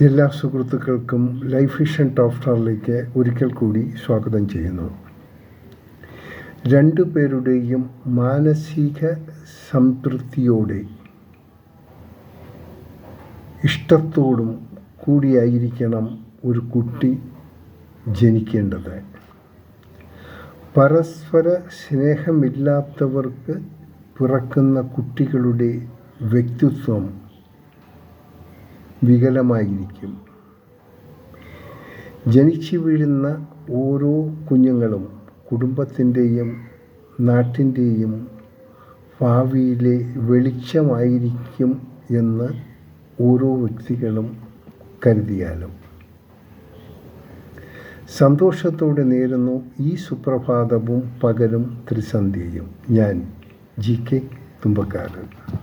എല്ലാ സുഹൃത്തുക്കൾക്കും life vision top സ്റ്റാറിലേക്ക് ഒരിക്കൽ കൂടി സ്വാഗതം ചെയ്യുന്നു. രണ്ടുപേരുടെയും മാനസിക സംതൃപ്തിയോടെ ഇഷ്ടത്തോടും കൂടിയായിരിക്കണം ഒരു കുട്ടി ജനിക്കേണ്ടത്. പരസ്പര സ്നേഹമില്ലാത്തവർക്ക് പിറക്കുന്ന കുട്ടികളുടെ വ്യക്തിത്വം വികലമായിരിക്കും. ജനിച്ചു വീഴുന്ന ഓരോ കുഞ്ഞുങ്ങളും കുടുംബത്തിൻ്റെയും നാട്ടിൻ്റെയും ഭാവിയിലെ വെളിച്ചമായിരിക്കും എന്ന് ഓരോ വ്യക്തികളും കരുതിയാലും. സന്തോഷത്തോടെ നേരുന്നു ഈ സുപ്രഭാതവും പകലും ത്രിസന്ധ്യയും. ഞാൻ GK തുമ്പക്കാരൻ.